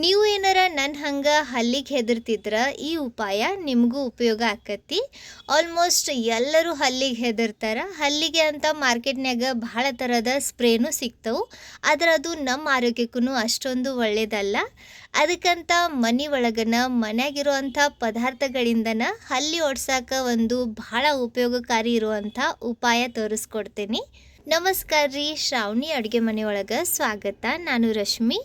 ನೀವು ಏನಾರ ನನ್ನ ಹಂಗೆ ಹಲ್ಲಿಗೆ ಹೆದರ್ತಿದ್ರೆ ಈ ಉಪಾಯ ನಿಮಗೂ ಉಪಯೋಗ ಆಕತಿ. ಆಲ್ಮೋಸ್ಟ್ ಎಲ್ಲರೂ ಹಲ್ಲಿಗೆ ಹೆದರ್ತಾರೆ. ಹಲ್ಲಿಗೆ ಅಂತ ಮಾರ್ಕೆಟ್ನಾಗ ಭಾಳ ಥರದ ಸ್ಪ್ರೇನೂ ಸಿಗ್ತವೆ. ಆದ್ರೆ ಅದು ನಮ್ಮ ಆರೋಗ್ಯಕ್ಕೂ ಅಷ್ಟೊಂದು ಒಳ್ಳೆಯದಲ್ಲ. ಅದಕ್ಕಂತ ಮನೆ ಒಳಗನ ಮನ್ಯಾಗಿರುವಂಥ ಪದಾರ್ಥಗಳಿಂದನ ಹಲ್ಲಿ ಓಡ್ಸೋಕೆ ಒಂದು ಭಾಳ ಉಪಯೋಗಕಾರಿ ಇರುವಂಥ ಉಪಾಯ ತೋರಿಸ್ಕೊಡ್ತೀನಿ. ನಮಸ್ಕಾರ ರೀ, ಶ್ರಾವಣಿ ಅಡುಗೆ ಮನೆ ಒಳಗೆ ಸ್ವಾಗತ. ನಾನು ರಶ್ಮಿ.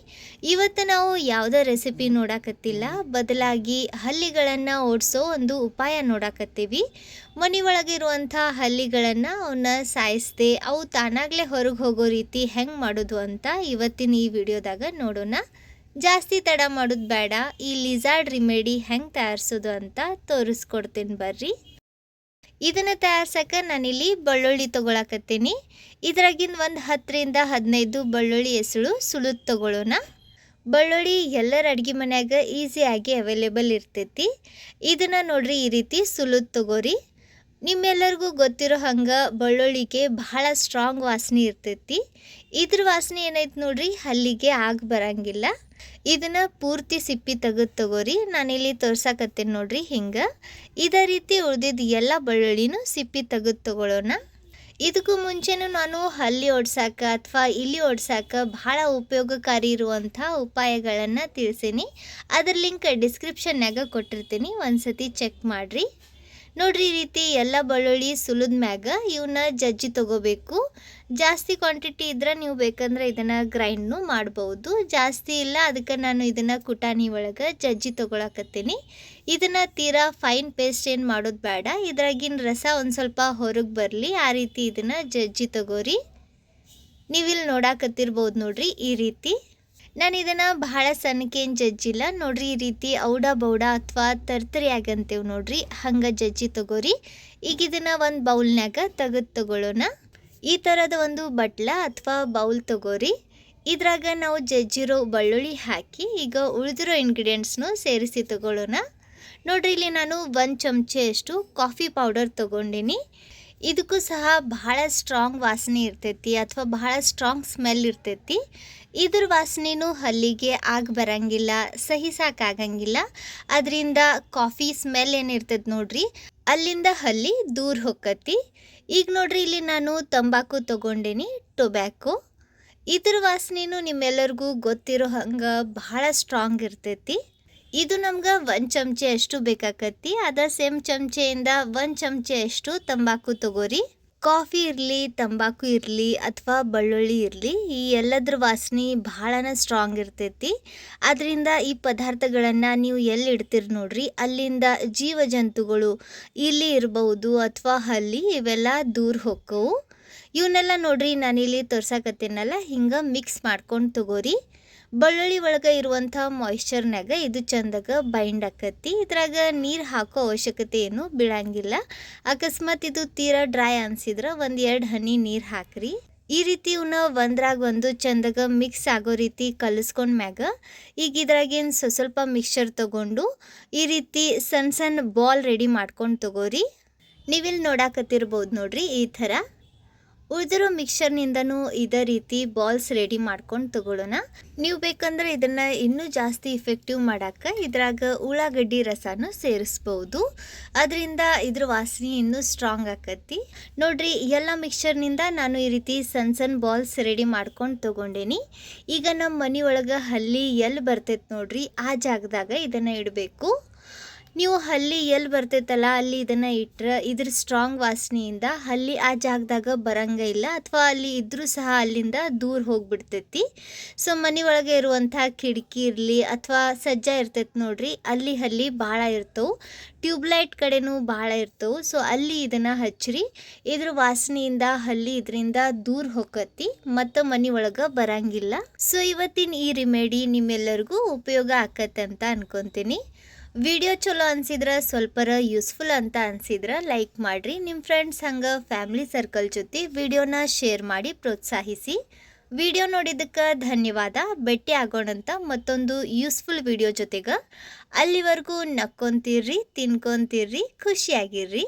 ಇವತ್ತು ನಾವು ಯಾವುದೇ ರೆಸಿಪಿ ನೋಡಾಕತ್ತಿಲ್ಲ, ಬದಲಾಗಿ ಹಲ್ಲಿಗಳನ್ನು ಓಡಿಸೋ ಒಂದು ಉಪಾಯ ನೋಡಾಕತ್ತೀವಿ. ಮನೆ ಒಳಗಿರುವಂಥ ಹಲ್ಲಿಗಳನ್ನು ಅವನ್ನ ಸಾಯಿಸದೆ ಅವು ತಾನಾಗಲೇ ಹೊರಗೆ ಹೋಗೋ ರೀತಿ ಹೆಂಗೆ ಮಾಡೋದು ಅಂತ ಇವತ್ತಿನ ಈ ವಿಡಿಯೋದಾಗ ನೋಡೋಣ. ಜಾಸ್ತಿ ತಡ ಮಾಡೋದು ಬೇಡ, ಈ ಲಿಜಾರ್ಡ್ ರೆಮಿಡಿ ಹೆಂಗೆ ತಯಾರಿಸೋದು ಅಂತ ತೋರಿಸ್ಕೊಡ್ತೀನಿ ಬರ್ರಿ. ಇದನ್ನು ತಯಾರ್ಸಕ್ಕೆ ನಾನಿಲ್ಲಿ ಬೆಳ್ಳುಳ್ಳಿ ತೊಗೊಳಕತ್ತೀನಿ. ಇದ್ರಾಗಿಂದ ಒಂದು 10ರಿಂದ 15 ಬೆಳ್ಳುಳ್ಳಿ ಎಸಳು ಸುಲಿದು ತೊಗೊಳ್ಳೋಣ. ಬೆಳ್ಳುಳ್ಳಿ ಎಲ್ಲರ ಅಡುಗೆ ಮನ್ಯಾಗ ಈಸಿಯಾಗಿ ಅವೈಲೇಬಲ್ ಇರ್ತೈತಿ. ಇದನ್ನು ನೋಡ್ರಿ ಈ ರೀತಿ ಸುಲಿದು ತೊಗೋರಿ. ನಿಮ್ಮೆಲ್ಲರಿಗೂ ಗೊತ್ತಿರೋ ಹಂಗೆ ಬೆಳ್ಳುಳ್ಳಿಗೆ ಭಾಳ ಸ್ಟ್ರಾಂಗ್ ವಾಸನೆ ಇರ್ತೈತಿ. ಇದ್ರ ವಾಸನೆ ಏನೈತೆ ನೋಡ್ರಿ ಹಲ್ಲಿಗೆ ಆಗಿ ಬರಂಗಿಲ್ಲ. ಇದನ್ನು ಪೂರ್ತಿ ಸಿಪ್ಪಿ ತೆಗೆದು ತೊಗೋರಿ. ನಾನಿಲ್ಲಿ ತೋರ್ಸಾಕತ್ತೇನೆ ನೋಡ್ರಿ ಹಿಂಗೆ. ಇದೇ ರೀತಿ ಉಳಿದಿದ್ದು ಎಲ್ಲ ಬೆಳ್ಳುಳ್ಳಿನೂ ಸಿಪ್ಪಿ ತೆಗೆದು ತೊಗೊಳ್ಳೋಣ. ಇದಕ್ಕೂ ಮುಂಚೆನೂ ನಾನು ಹಲ್ಲಿ ಓಡ್ಸಾಕ ಅಥವಾ ಇಲಿ ಓಡ್ಸಾಕ ಭಾಳ ಉಪಯೋಗಕಾರಿ ಇರುವಂಥ ಉಪಾಯಗಳನ್ನು ತಿಳಿಸೀನಿ. ಅದ್ರ ಲಿಂಕ್ ಡಿಸ್ಕ್ರಿಪ್ಷನ್ನಾಗ ಕೊಟ್ಟಿರ್ತೀನಿ, ಒಂದು ಸತಿ ಚೆಕ್ ಮಾಡಿರಿ. ನೋಡ್ರಿ ಈ ರೀತಿ ಎಲ್ಲ ಬೆಳ್ಳುಳ್ಳಿ ಸುಲಿದ ಮ್ಯಾಗ ಇವನ್ನ ಜಜ್ಜಿ ತೊಗೋಬೇಕು. ಜಾಸ್ತಿ ಕ್ವಾಂಟಿಟಿ ಇದ್ರೆ ನೀವು ಬೇಕಂದ್ರೆ ಇದನ್ನು ಗ್ರೈಂಡ್ನು ಮಾಡ್ಬೋದು. ಜಾಸ್ತಿ ಇಲ್ಲ, ಅದಕ್ಕೆ ನಾನು ಇದನ್ನು ಕುಟಾಣಿ ಒಳಗೆ ಜಜ್ಜಿ ತೊಗೊಳಕತ್ತೀನಿ. ಇದನ್ನು ತೀರಾ ಫೈನ್ ಪೇಸ್ಟ್ ಏನು ಮಾಡೋದು ಬೇಡ. ಇದ್ರಾಗಿನ ರಸ ಒಂದು ಸ್ವಲ್ಪ ಹೊರಗೆ ಬರಲಿ, ಆ ರೀತಿ ಇದನ್ನು ಜಜ್ಜಿ ತೊಗೋರಿ. ನೀವಿಲ್ಲಿ ನೋಡಾಕತ್ತಿರ್ಬೋದು ನೋಡ್ರಿ ಈ ರೀತಿ. ನಾನು ಇದನ್ನು ಭಾಳ ಸಣ್ಣಕೇನು ಜಜ್ಜಿಲ್ಲ ನೋಡ್ರಿ. ಈ ರೀತಿ ಔಡ ಬೌಡ ಅಥವಾ ತರ್ತರಿಯಾಗಂತೇವೆ ನೋಡ್ರಿ, ಹಂಗೆ ಜಜ್ಜಿ ತೊಗೋರಿ. ಈಗ ಇದನ್ನು ಒಂದು ಬೌಲ್ನಾಗ ತೆಗೆದು ತೊಗೊಳ್ಳೋಣ. ಈ ಥರದ ಒಂದು ಬಟ್ಲ ಅಥವಾ ಬೌಲ್ ತೊಗೋರಿ. ಇದ್ರಾಗ ನಾವು ಜಜ್ಜಿರೋ ಬೆಳ್ಳುಳ್ಳಿ ಹಾಕಿ ಈಗ ಉಳಿದಿರೋ ಇಂಗ್ರೀಡಿಯೆಂಟ್ಸ್ನು ಸೇರಿಸಿ ತೊಗೊಳ್ಳೋಣ. ನೋಡ್ರಿ ಇಲ್ಲಿ ನಾನು 1 ಚಮಚೆಯಷ್ಟು ಕಾಫಿ ಪೌಡರ್ ತೊಗೊಂಡಿನಿ. ಇದಕ್ಕೂ ಸಹ ಭಾಳ ಸ್ಟ್ರಾಂಗ್ ವಾಸನೆ ಇರ್ತೈತಿ ಅಥವಾ ಭಾಳ ಸ್ಟ್ರಾಂಗ್ ಸ್ಮೆಲ್ ಇರ್ತೈತಿ. ಇದ್ರ ವಾಸನೆನೂ ಹಲ್ಲಿಗೆ ಆಗಿ ಬರಂಗಿಲ್ಲ, ಸಹಿಸಾಕಾಗಂಗಿಲ್ಲ. ಅದರಿಂದ ಕಾಫಿ ಸ್ಮೆಲ್ ಏನಿರ್ತೈತೆ ನೋಡ್ರಿ ಅಲ್ಲಿಂದ ಹಲ್ಲಿ ದೂರ ಹೊಕ್ಕತಿ. ಈಗ ನೋಡ್ರಿ ಇಲ್ಲಿ ನಾನು ತಂಬಾಕು ತೊಗೊಂಡೇನಿ, ಟೊಬ್ಯಾಕೊ. ಇದ್ರ ವಾಸನೆನೂ ನಿಮ್ಮೆಲ್ಲರಿಗೂ ಗೊತ್ತಿರೋ ಹಂಗೆ ಭಾಳ ಸ್ಟ್ರಾಂಗ್ ಇರ್ತೈತಿ. ಇದು ನಮ್ಗೆ 1 ಚಮಚೆಯಷ್ಟು ಬೇಕಾಕತ್ತಿ. ಅದ ಸೇಮ್ ಚಮಚೆಯಿಂದ 1 ಚಮಚೆಯಷ್ಟು ತಂಬಾಕು ತೊಗೋರಿ. ಕಾಫಿ ಇರಲಿ, ತಂಬಾಕು ಇರಲಿ ಅಥವಾ ಬೆಳ್ಳುಳ್ಳಿ ಇರಲಿ, ಈ ಎಲ್ಲದ್ರ ವಾಸನೆ ಭಾಳನ ಸ್ಟ್ರಾಂಗ್ ಇರ್ತೈತಿ. ಅದರಿಂದ ಈ ಪದಾರ್ಥಗಳನ್ನು ನೀವು ಎಲ್ಲಿ ಇಡ್ತೀರಿ ನೋಡ್ರಿ ಅಲ್ಲಿಂದ ಜೀವಜಂತುಗಳು ಇಲ್ಲಿ ಇರ್ಬೋದು ಅಥವಾ ಹಲ್ಲಿ ಇವೆಲ್ಲ ದೂರ ಹೊಕ್ಕವು. ಇವನ್ನೆಲ್ಲ ನೋಡ್ರಿ ನಾನಿಲ್ಲಿ ತೋರ್ಸಾಕತ್ತೀನಲ್ಲ, ಹಿಂಗೆ ಮಿಕ್ಸ್ ಮಾಡ್ಕೊಂಡು ತೊಗೋರಿ. ಬೆಳ್ಳುಳ್ಳಿ ಒಳಗೆ ಇರುವಂಥ ಮಾಯಿಶ್ಚರ್ನಾಗ ಇದು ಚಂದಾಗ ಬೈಂಡ್ ಆಕತಿ. ಇದ್ರಾಗ ನೀರು ಹಾಕೋ ಅವಶ್ಯಕತೆ ಏನು ಬೀಳಂಗಿಲ್ಲ. ಅಕಸ್ಮಾತ್ ಇದು ತೀರಾ ಡ್ರೈ ಅನಿಸಿದ್ರೆ 1-2 ಹನಿ ನೀರು ಹಾಕ್ರಿ. ಈ ರೀತಿ ಇವನ್ನ ಒಂದ್ರಾಗ ಒಂದು ಚಂದಾಗ ಮಿಕ್ಸ್ ಆಗೋ ರೀತಿ ಕಲಿಸ್ಕೊಂಡ ಮ್ಯಾಗ ಈಗ ಇದ್ರಾಗೇನು ಸ್ವಲ್ಪ ಮಿಕ್ಸ್ಚರ್ ತೊಗೊಂಡು ಈ ರೀತಿ ಸಣ್ಣ ಸಣ್ಣ ಬಾಲ್ ರೆಡಿ ಮಾಡ್ಕೊಂಡು ತೊಗೋರಿ. ನೀವಿಲ್ಲಿ ನೋಡಾಕತ್ತಿರ್ಬೋದು ನೋಡ್ರಿ ಈ ಥರ. ಉಳಿದಿರೋ ಮಿಕ್ಸ್ಚರ್ನಿಂದನೂ ಇದೇ ರೀತಿ ಬಾಲ್ಸ್ ರೆಡಿ ಮಾಡ್ಕೊಂಡು ತೊಗೊಳ್ಳೋಣ. ನೀವು ಬೇಕಂದ್ರೆ ಇದನ್ನು ಇನ್ನೂ ಜಾಸ್ತಿ ಇಫೆಕ್ಟಿವ್ ಮಾಡೋಕ್ಕೆ ಇದ್ರಾಗ ಉಳ್ಳಾಗಡ್ಡಿ ರಸನೂ ಸೇರಿಸ್ಬೋದು. ಅದರಿಂದ ಇದ್ರ ವಾಸನೆ ಇನ್ನೂ ಸ್ಟ್ರಾಂಗ್ ಆಕತಿ. ನೋಡ್ರಿ ಎಲ್ಲ ಮಿಕ್ಸ್ಚರ್ನಿಂದ ನಾನು ಈ ರೀತಿ ಸಣ್ಣ ಸಣ್ಣ ಬಾಲ್ಸ್ ರೆಡಿ ಮಾಡ್ಕೊಂಡು ತೊಗೊಂಡೇನಿ. ಈಗ ನಮ್ಮ ಮನೆ ಒಳಗೆ ಹಲ್ಲಿ ಎಲ್ಲಿ ಬರ್ತೈತೆ ನೋಡ್ರಿ ಆ ಜಾಗದಾಗ ಇದನ್ನು ಇಡಬೇಕು. ನೀವು ಹಲ್ಲಿ ಎಲ್ಲಿ ಬರ್ತೈತಲ್ಲ ಅಲ್ಲಿ ಇದನ್ನು ಇಟ್ಟರೆ ಇದ್ರ ಸ್ಟ್ರಾಂಗ್ ವಾಸನೆಯಿಂದ ಹಲ್ಲಿ ಆ ಜಾಗದಾಗ ಬರಂಗ ಇಲ್ಲ, ಅಥವಾ ಅಲ್ಲಿ ಇದ್ರೂ ಸಹ ಅಲ್ಲಿಂದ ದೂರ ಹೋಗಿಬಿಡ್ತೈತಿ. ಸೊ ಮನೆ ಒಳಗೆ ಇರುವಂಥ ಕಿಟಕಿ ಇರಲಿ ಅಥವಾ ಸಜ್ಜ ಇರ್ತೈತೆ ನೋಡ್ರಿ ಅಲ್ಲಿ ಹಲ್ಲಿ ಭಾಳ ಇರ್ತವೆ. ಟ್ಯೂಬ್ಲೈಟ್ ಕಡೆನೂ ಭಾಳ ಇರ್ತವೆ. ಸೊ ಅಲ್ಲಿ ಇದನ್ನು ಹಚ್ಚಿರಿ. ಇದ್ರ ವಾಸನೆಯಿಂದ ಹಲ್ಲಿ ಇದರಿಂದ ದೂರ ಹೊಕ್ಕತಿ ಮತ್ತು ಮನೆ ಒಳಗೆ ಬರಂಗಿಲ್ಲ. ಸೊ ಇವತ್ತಿನ ಈ ರೆಮಿಡಿ ನಿಮ್ಮೆಲ್ಲರಿಗೂ ಉಪಯೋಗ ಆಕತ್ತಂತ ಅನ್ಕೊತೀನಿ. ವಿಡಿಯೋ ಚಲೋ ಅನಿಸಿದ್ರೆ ಸ್ವಲ್ಪರ ಯೂಸ್ಫುಲ್ ಅಂತ ಅನಿಸಿದ್ರೆ ಲೈಕ್ ಮಾಡಿರಿ. ನಿಮ್ಮ ಫ್ರೆಂಡ್ಸ್ ಹಂಗೆ ಫ್ಯಾಮಿಲಿ ಸರ್ಕಲ್ ಜೊತೆ ವಿಡಿಯೋನ ಶೇರ್ ಮಾಡಿ ಪ್ರೋತ್ಸಾಹಿಸಿ. ವಿಡಿಯೋ ನೋಡಿದ್ದಕ್ಕೆ ಧನ್ಯವಾದ. ಭೇಟಿ ಆಗೋಣಂತ ಮತ್ತೊಂದು ಯೂಸ್ಫುಲ್ ವಿಡಿಯೋ ಜೊತೆಗೆ. ಅಲ್ಲಿವರೆಗೂ ನಕ್ಕೊಂತೀರ್ರಿ, ತಿನ್ಕೊಂತೀರ್ರಿ, ಖುಷಿಯಾಗಿರ್ರಿ.